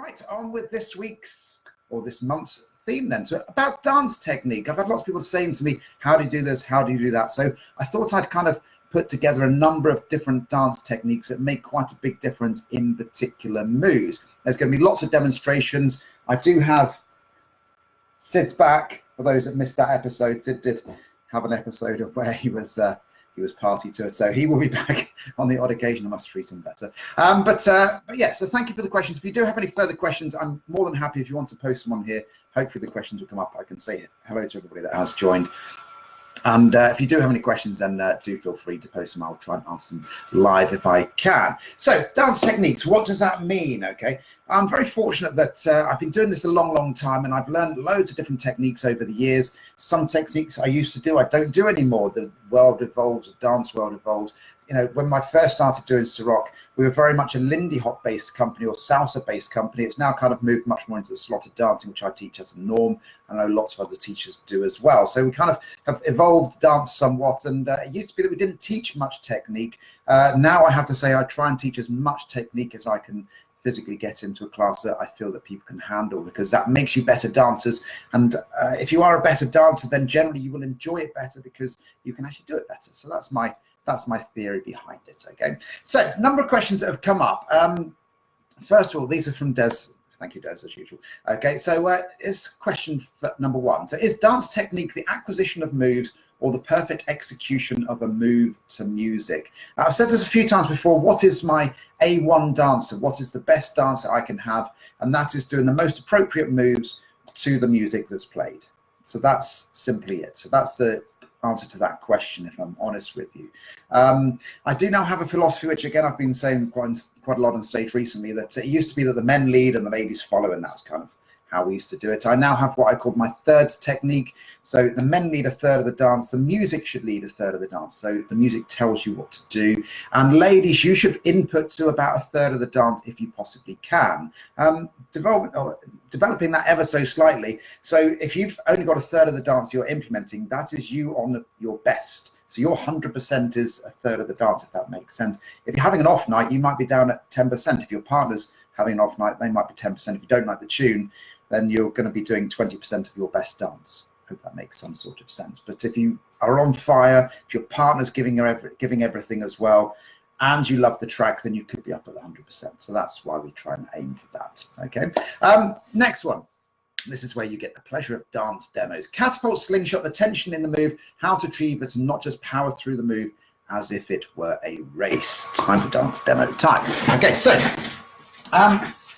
Right, on with this week's or this month's theme then. So about dance technique. I've had lots of people saying to me, how do you do this? How do you do that? So I thought I'd kind of put together a number of different dance techniques that make quite a big difference in particular moves. There's going to be lots of demonstrations. I do have Sid's back. For those that missed that episode, Sid did have an episode of where he was party to it, so he will be back on the odd occasion. I must treat him better. But yeah, so thank you for the questions. If you do have any further questions, I'm more than happy if you want to post them on here. Hopefully the questions will come up. I can say hello to everybody that has joined. And if you do have any questions, then do feel free to post them. I'll try and answer them live if I can. So dance techniques, what does that mean? Okay, I'm very fortunate that I've been doing this a long time, and I've learned loads of different techniques over the years. Some techniques I used to do, I don't do anymore. The world evolves, the dance world evolves. You know, when I first started doing Ciroc, we were very much a Lindy Hop based company or salsa based company. It's now kind of moved much more into the slotted dancing, which I teach as a norm. I know lots of other teachers do as well. So we kind of have evolved dance somewhat, and it used to be that we didn't teach much technique. Now I have to say I try and teach as much technique as I can physically get into a class that I feel that people can handle, because that makes you better dancers. And if you are a better dancer, then generally you will enjoy it better because you can actually do it better. So that's my theory behind it. Okay, so a number of questions that have come up. First of all, these are from Des. Thank you, Des, as usual. Okay, so is question number one. So is dance technique the acquisition of moves or the perfect execution of a move to music? I've said this a few times before. What is my A1 dancer? What is the best dancer I can have? And that is doing the most appropriate moves to the music that's played. So that's simply it. So that's the answer to that question, if I'm honest with you. I do now have a philosophy, which again I've been saying quite a lot on stage recently, that it used to be that the men lead and the ladies follow, and that's kind of how we used to do it. I now have what I call my thirds technique. So the men lead a third of the dance, the music should lead a third of the dance. So the music tells you what to do. And ladies, you should input to about a third of the dance if you possibly can. Developing that ever so slightly. So if you've only got a third of the dance you're implementing, that is you on your best. So your 100% is a third of the dance, if that makes sense. If you're having an off night, you might be down at 10%. If your partner's having an off night, they might be 10%. If you don't like the tune, then you're going to be doing 20% of your best dance. Hope that makes some sort of sense. But if you are on fire, if your partner's giving everything as well, and you love the track, then you could be up at 100%. So that's why we try and aim for that. Okay. Next one. This is where you get the pleasure of dance demos. Catapult, slingshot, the tension in the move, how to achieve it and not just power through the move as if it were a race. Time for dance demo time. Okay, so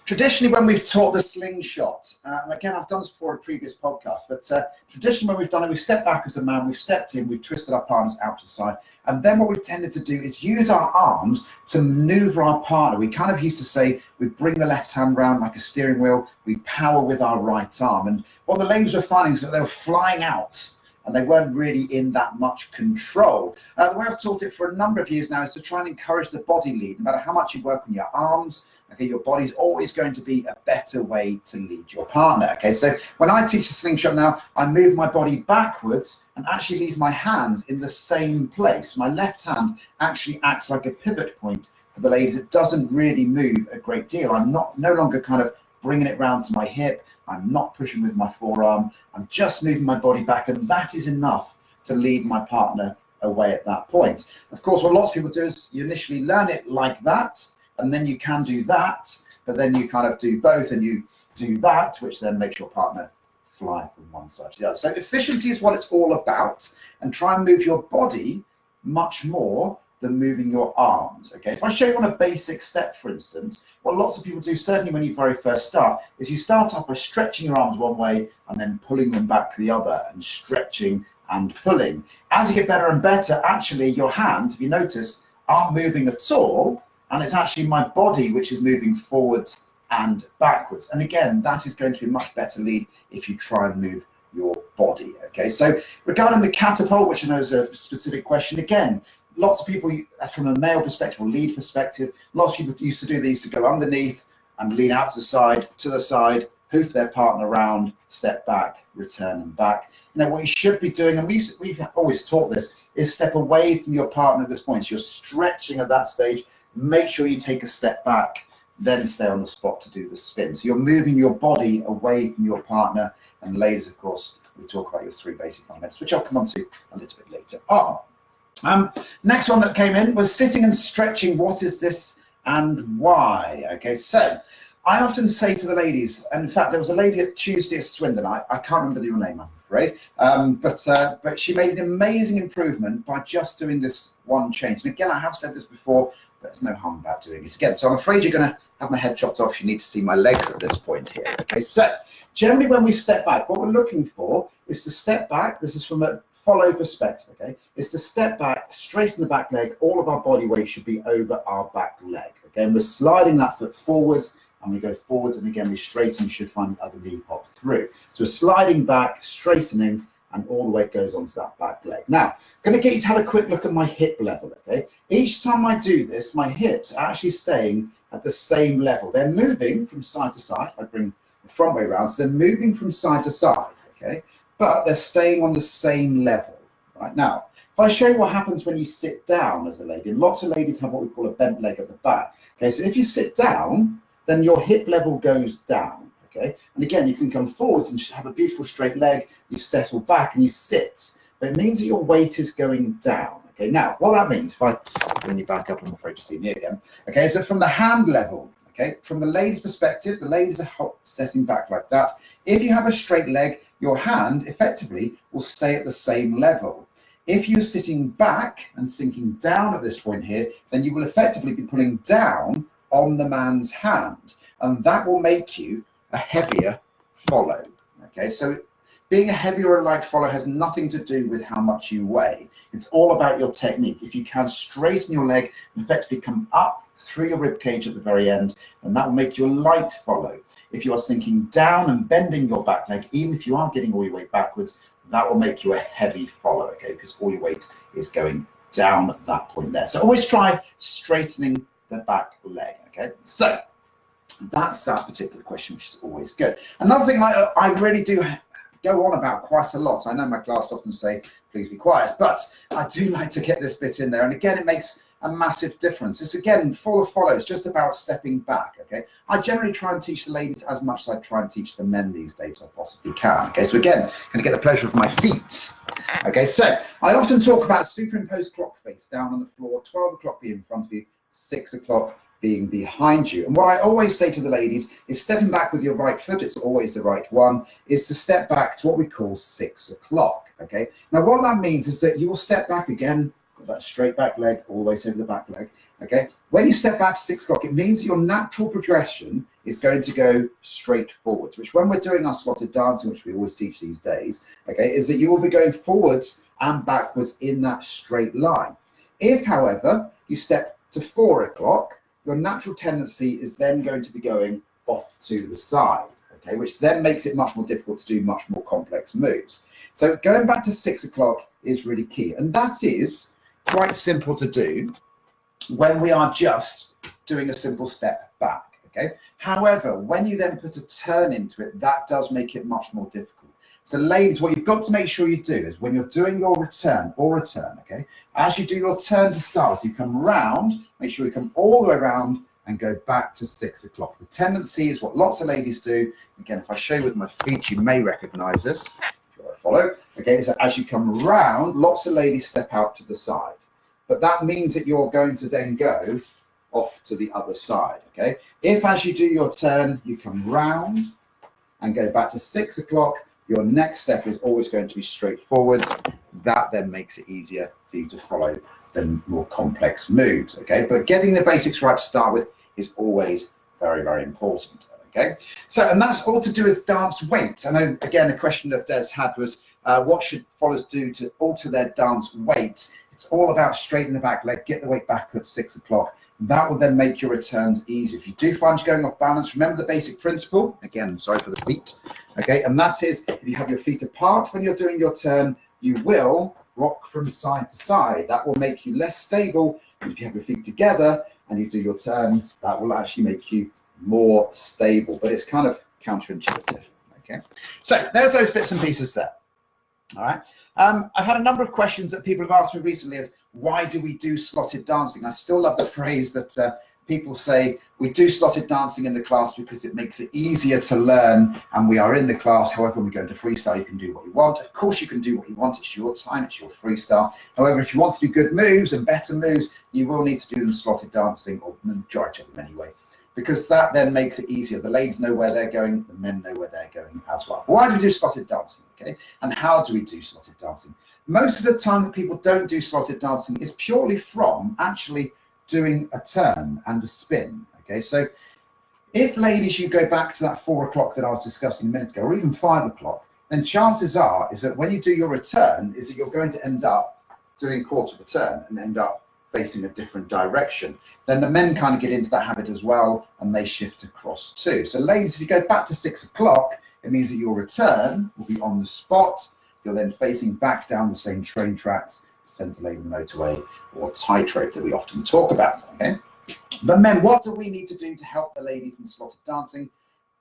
traditionally, when we've taught the slingshot, and again, I've done this before in a previous podcast, but traditionally when we've done it, we step back as a man, we've stepped in, we've twisted our arms out to the side, and then what we've tended to do is use our arms to maneuver our partner. We kind of used to say, we bring the left hand round like a steering wheel, we power with our right arm, and what the ladies were finding is that they were flying out, and they weren't really in that much control. The way I've taught it for a number of years now is to try and encourage the body lead. No matter how much you work on your arms, okay, your body's always going to be a better way to lead your partner. Okay, so when I teach the slingshot now, I move my body backwards and actually leave my hands in the same place. My left hand actually acts like a pivot point for the ladies. It doesn't really move a great deal. I'm no longer kind of bringing it round to my hip. I'm not pushing with my forearm. I'm just moving my body back, and that is enough to lead my partner away at that point. Of course, what lots of people do is you initially learn it like that, and then you can do that, but then you kind of do both and you do that, which then makes your partner fly from one side to the other. So efficiency is what it's all about, and try and move your body much more than moving your arms. Okay, if I show you on a basic step, for instance, what lots of people do, certainly when you very first start, is you start off by stretching your arms one way and then pulling them back the other, and stretching and pulling. As you get better and better, actually your hands, if you notice, aren't moving at all, and it's actually my body which is moving forwards and backwards. And again, that is going to be a much better lead if you try and move your body. Okay, so regarding the catapult, which I know is a specific question, again, lots of people, from a male perspective or lead perspective, lots of people used to do, they used to go underneath and lean out to the side, hoof their partner around, step back, return and back. You know, what you should be doing, and we've always taught this, is step away from your partner at this point. So you're stretching at that stage. Make sure you take a step back then stay on the spot to do the spin. So you're moving your body away from your partner. And ladies, of course, we talk about your 3 basic fundamentals, which I'll come on to a little bit later on. Next one that came in was sitting and stretching. What is this and why? Okay, so I often say to the ladies, and in fact, there was a lady at Tuesday at Swindon, I can't remember your name, I'm afraid, but she made an amazing improvement by just doing this one change. And again, I have said this before, but there's no harm about doing it again. So I'm afraid you're going to have my head chopped off. You need to see my legs at this point here. Okay, so generally when we step back, what we're looking for is to step back. This is from a follow perspective, okay, is to step back, straighten the back leg. All of our body weight should be over our back leg, okay, and we're sliding that foot forwards, and we go forwards, and again we straighten. You should find the other knee pop through. So we're sliding back, straightening, and all the weight goes onto that back leg. Now, I'm going to get you to have a quick look at my hip level, okay. Each time I do this, my hips are actually staying at the same level. They're moving from side to side. I bring the front way around, so they're moving from side to side, okay, but they're staying on the same level. Right now, if I show you what happens when you sit down as a lady, and lots of ladies have what we call a bent leg at the back. Okay, so if you sit down, then your hip level goes down. Okay, and again, you can come forwards and have a beautiful straight leg. You settle back and you sit, but it means that your weight is going down. Okay, now what that means, if I bring you back up, I'm afraid to see me again. Okay, so from the hand level, okay, from the lady's perspective, the ladies are setting back like that. If you have a straight leg, your hand effectively will stay at the same level. If you're sitting back and sinking down at this point here, then you will effectively be pulling down on the man's hand, and that will make you a heavier follow. Okay, so being a heavier or light follow has nothing to do with how much you weigh. It's all about your technique. If you can straighten your leg and effectively come up through your rib cage at the very end, then that will make you a light follow. If you are sinking down and bending your back leg, even if you are getting all your weight backwards, that will make you a heavy follow, okay, because all your weight is going down at that point there. So always try straightening the back leg, okay? So that's that particular question, which is always good. Another thing I really do go on about quite a lot. I know my class often say, please be quiet, but I do like to get this bit in there. And again, it makes a massive difference. It's again, for the follow, it's just about stepping back, okay? I generally try and teach the ladies as much as I try and teach the men these days I possibly can, okay? So again, going to get the pleasure of my feet. Okay, so I often talk about superimposed clock face down on the floor, 12 o'clock being in front of you, 6 o'clock being behind you. And what I always say to the ladies is stepping back with your right foot, it's always the right one, is to step back to what we call 6 o'clock, okay? Now what that means is that you will step back again, that straight back leg all the way over the back leg, okay? When you step back to 6 o'clock, it means your natural progression is going to go straight forwards, which when we're doing our slotted dancing, which we always teach these days, okay, is that you will be going forwards and backwards in that straight line. If, however, you step to 4 o'clock, your natural tendency is then going to be going off to the side, okay, which then makes it much more difficult to do much more complex moves. So going back to 6 o'clock is really key, and that is quite simple to do when we are just doing a simple step back, okay? However, when you then put a turn into it, that does make it much more difficult. So ladies, what you've got to make sure you do is when you're doing your return, okay, as you do your turn to start, you come round, make sure you come all the way around and go back to 6 o'clock. The tendency is what lots of ladies do. Again, if I show you with my feet, you may recognize this. Follow, okay, so as you come round, lots of ladies step out to the side, but that means that you're going to then go off to the other side, okay? If as you do your turn, you come round and go back to 6 o'clock, your next step is always going to be straight forwards. That then makes it easier for you to follow the more complex moves, okay? But getting the basics right to start with is always very, very important. Okay, so and that's all to do with dance weight. I know again a question that Des had was what should followers do to alter their dance weight? It's all about straighten the back leg, get the weight back at 6 o'clock. That will then make your returns easier. If you do find you're going off balance, remember the basic principle. Again, sorry for the feet. Okay, and that is if you have your feet apart when you're doing your turn, you will rock from side to side. That will make you less stable. And if you have your feet together and you do your turn, that will actually make you more stable, but it's kind of counterintuitive. Okay, so there's those bits and pieces there. All right, I've had a number of questions that people have asked me recently of why do we do slotted dancing. I still love the phrase that people say we do slotted dancing in the class because it makes it easier to learn, and we are in the class. However, when we go into freestyle, you can do what you want. Of course, you can do what you want. It's your time, it's your freestyle. However, if you want to do good moves and better moves, you will need to do them slotted dancing, or the majority of them anyway, because that then makes it easier. The ladies know where they're going, the men know where they're going as well. Why do we do slotted dancing, okay? And how do we do slotted dancing? Most of the time that people don't do slotted dancing is purely from actually doing a turn and a spin, okay? So if, ladies, you go back to that 4 o'clock that I was discussing a minute ago, or even 5 o'clock, then chances are is that when you do your return, is that you're going to end up doing quarter of a turn and end up facing a different direction. Then the men kind of get into that habit as well, and they shift across too. So ladies, if you go back to 6 o'clock, it means that your return will be on the spot. You're then facing back down the same train tracks, centre lane motorway, or tightrope that we often talk about, okay? But men, what do we need to do to help the ladies in slotted dancing?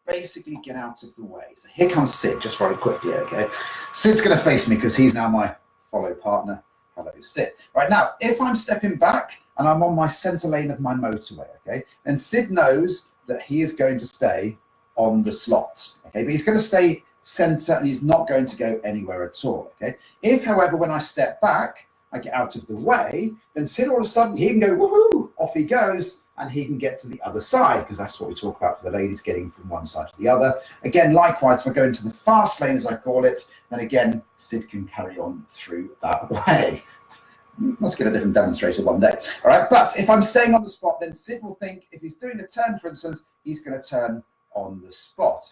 Basically get out of the way. So here comes Sid, just very quickly, okay? Sid's gonna face me because he's now my follow partner. Hello, Sid. Right now, if I'm stepping back and I'm on my centre lane of my motorway, okay, then Sid knows that he is going to stay on the slot, okay, but he's going to stay centre and he's not going to go anywhere at all, okay. If, however, when I step back, I get out of the way, then Sid all of a sudden, he can go, woohoo, off he goes, and he can get to the other side, because that's what we talk about for the ladies, getting from one side to the other. Again, likewise, if I go into the fast lane, as I call it, then again, Sid can carry on through that way. Must get a different demonstrator one day. All right, but if I'm staying on the spot, then Sid will think, if he's doing a turn, for instance, he's going to turn on the spot.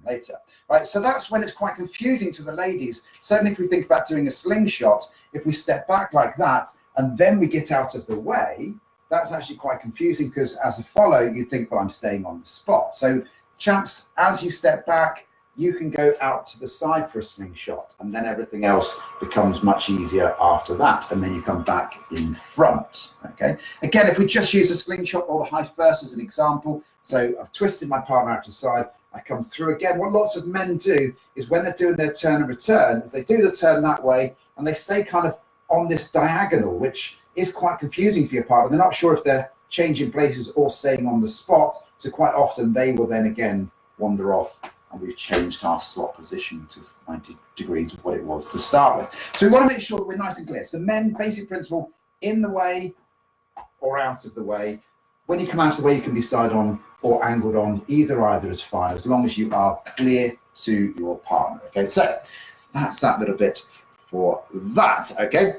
Later, right? So that's when it's quite confusing to the ladies. Certainly if we think about doing a slingshot, if we step back like that and then we get out of the way, that's actually quite confusing, because as a follow, you think, well, I'm staying on the spot. So chaps, as you step back, you can go out to the side for a slingshot, and then everything else becomes much easier after that, and then you come back in front, okay? Again, if we just use a slingshot or the high first as an example, so I've twisted my partner out to the side, I come through again. What lots of men do is when they're doing their turn and return, is they do the turn that way, and they stay kind of on this diagonal, which is quite confusing for your partner. They're not sure if they're changing places or staying on the spot, so quite often they will then again wander off, and we've changed our slot position to 90 degrees of what it was to start with. So we want to make sure that we're nice and clear. So men, basic principle, in the way or out of the way. When you come out of the way, you can be side on or angled on, either is fine, as long as you are clear to your partner, okay? So that's that little bit for that, okay?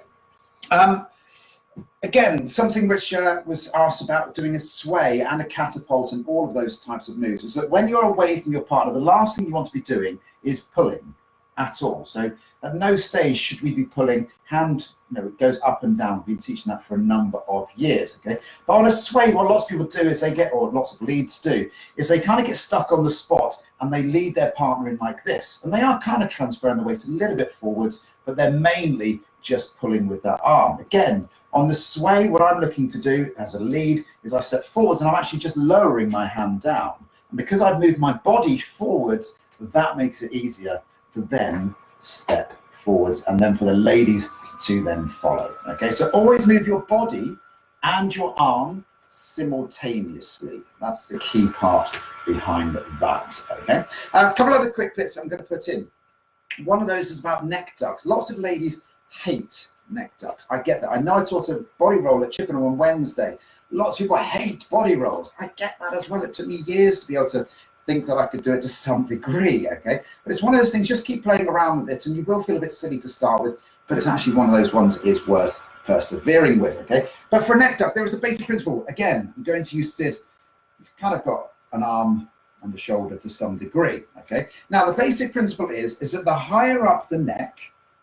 Again, something which was asked about doing a sway and a catapult and all of those types of moves is that when you're away from your partner, the last thing you want to be doing is pulling at all. So at no stage should we be pulling. Hand, it goes up and down. We've been teaching that for a number of years, okay? But on a sway, what lots of people do is they get, or lots of leads do, is they kind of get stuck on the spot and they lead their partner in like this. And they are kind of transferring the weight a little bit forwards, but they're mainly just pulling with their arm. Again, on the sway, what I'm looking to do as a lead is I step forwards and I'm actually just lowering my hand down. And because I've moved my body forwards, that makes it easier to then step forwards, and then for the ladies to then follow, okay? So always move your body and your arm simultaneously. That's the key part behind that, okay? A couple other quick bits I'm going to put in. One of those is about neck tucks. Lots of ladies hate neck tucks. I get that. I know I taught a body roll at Chippenham on Wednesday. Lots of people hate body rolls. I get that as well. It took me years to be able to think that I could do it to some degree, okay? But it's one of those things, just keep playing around with it, and you will feel a bit silly to start with, but it's actually one of those ones that is worth persevering with, okay? But for a neck tuck, there is a basic principle. Again, I'm going to use Sid. He's kind of got an arm and a shoulder to some degree, okay? Now, the basic principle is that the higher up the neck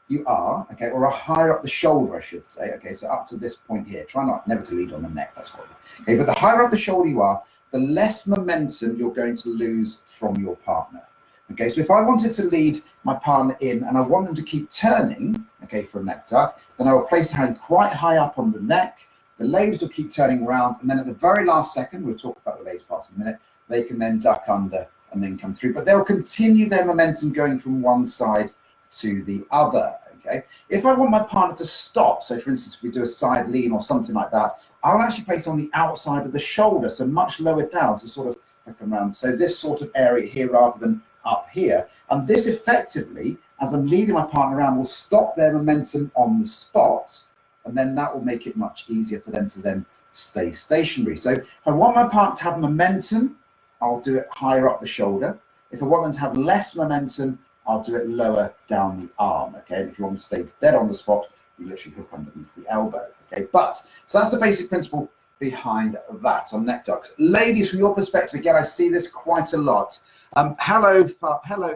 you are, okay, or higher up the shoulder, I should say, okay, so up to this point here, try never to lead on the neck, that's horrible, okay, but the higher up the shoulder you are, the less momentum you're going to lose from your partner. Okay, so if I wanted to lead my partner in and I want them to keep turning, okay, for a neck tuck, then I will place the hand quite high up on the neck, the ladies will keep turning around, and then at the very last second, we'll talk about the ladies part in a minute, they can then duck under and then come through, but they'll continue their momentum going from one side to the other, okay? If I want my partner to stop, so for instance, if we do a side lean or something like that, I'll actually place on the outside of the shoulder, so much lower down, so sort of come around. So this sort of area here rather than up here. And this effectively, as I'm leading my partner around, will stop their momentum on the spot, and then that will make it much easier for them to then stay stationary. So if I want my partner to have momentum, I'll do it higher up the shoulder. If I want them to have less momentum, I'll do it lower down the arm, okay? And if you want them to stay dead on the spot, you literally hook underneath the elbow, okay? So that's the basic principle behind that on neck ducks. Ladies, from your perspective, again, I see this quite a lot. Hello,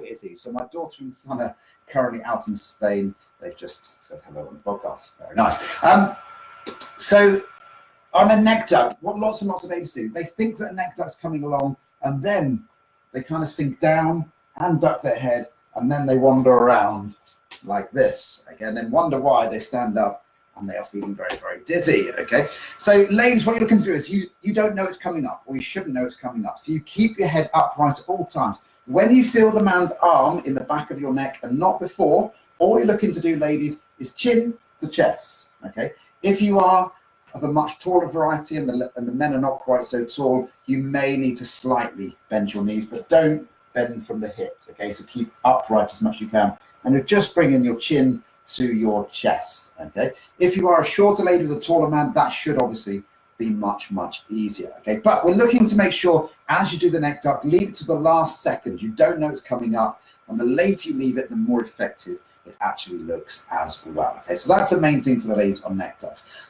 Izzy. So my daughter and son are currently out in Spain. They've just said hello on the podcast. Very nice. So on a neck duck, what lots and lots of ladies do, they think that a neck duck's coming along, and then they kind of sink down and duck their head, and then they wander around like this, again, then wonder why they stand up and they are feeling very, very dizzy, okay? So ladies, what you're looking to do is you don't know it's coming up, or you shouldn't know it's coming up. So you keep your head upright at all times. When you feel the man's arm in the back of your neck and not before, all you're looking to do, ladies, is chin to chest, okay? If you are of a much taller variety and the men are not quite so tall, you may need to slightly bend your knees, but don't bend from the hips, okay? So keep upright as much as you can, and you're just bringing your chin to your chest, okay? If you are a shorter lady with a taller man, that should obviously be much, much easier, okay? But we're looking to make sure as you do the neck duck, leave it to the last second. You don't know it's coming up, and the later you leave it, the more effective it actually looks as well, okay? So that's the main thing for the ladies on neck ducks.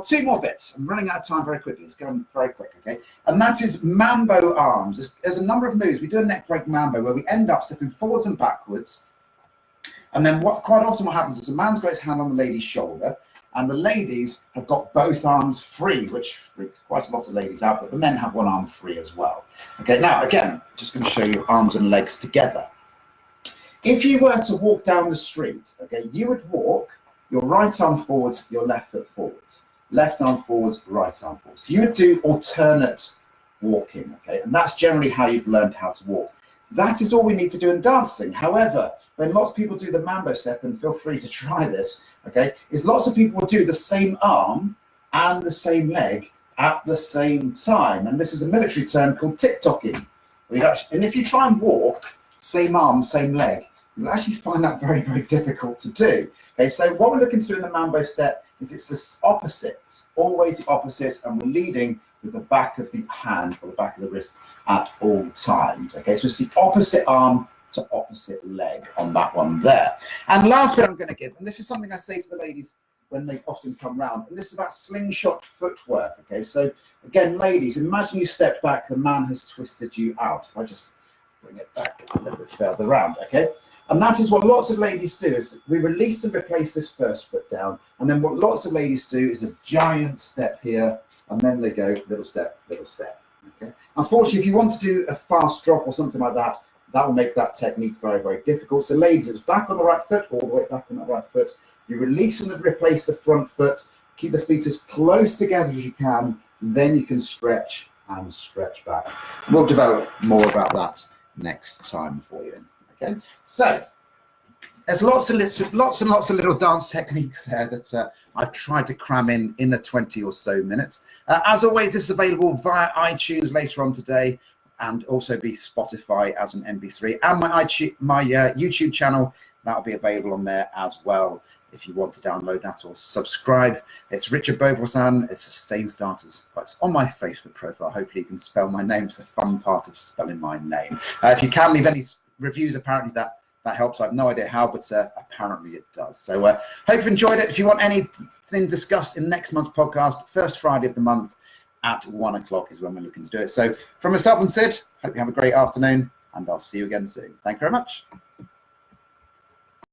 Two more bits. I'm running out of time very quickly. It's going very quick, okay? And that is mambo arms. There's a number of moves. We do a neck break mambo where we end up stepping forwards and backwards. And then quite often what happens is a man's got his hand on the lady's shoulder, and the ladies have got both arms free, which freaks quite a lot of ladies out, but the men have one arm free as well. Okay, now again, just going to show you arms and legs together. If you were to walk down the street, okay, you would walk your right arm forwards, your left foot forwards, left arm forwards, right arm forwards. So you would do alternate walking, okay, and that's generally how you've learned how to walk. That is all we need to do in dancing. However, when lots of people do the mambo step, and feel free to try this, okay, is lots of people will do the same arm and the same leg at the same time. And this is a military term called tick-tocking. And if you try and walk, same arm, same leg, you'll actually find that very, very difficult to do. Okay, so what we're looking to do in the mambo step is it's the opposites, always the opposites, and we're leading with the back of the hand or the back of the wrist at all times. Okay, so it's the opposite arm to opposite leg on that one there. And last bit I'm going to give, and this is something I say to the ladies when they often come round, and this is about slingshot footwork. Okay, so again, ladies, imagine you step back, the man has twisted you out. If I just bring it back a little bit further around, okay? And that is what lots of ladies do, is we release and replace this first foot down, and then what lots of ladies do is a giant step here, and then they go little step, okay? Unfortunately, if you want to do a fast drop or something like that, that will make that technique very, very difficult. So ladies, it's back on the right foot, all the way back on that right foot. You release and replace the front foot, keep the feet as close together as you can, then you can stretch and stretch back. We'll develop more about that next time for you, okay? So there's lots and lots of little dance techniques there that I've tried to cram in the 20 or so minutes. As always, this is available via iTunes later on today, and also be Spotify as an MP3, and my YouTube channel, that'll be available on there as well if you want to download that or subscribe. It's Richard Beauvoisin. It's the same start as what's on my Facebook profile. Hopefully you can spell my name. It's the fun part of spelling my name. If you can leave any reviews, apparently that helps. I have no idea how, but apparently it does. So hope you enjoyed it. If you want anything discussed in next month's podcast, first Friday of the month at 1 o'clock is when we're looking to do it. So from myself and Sid, hope you have a great afternoon, and I'll see you again soon. Thank you very much.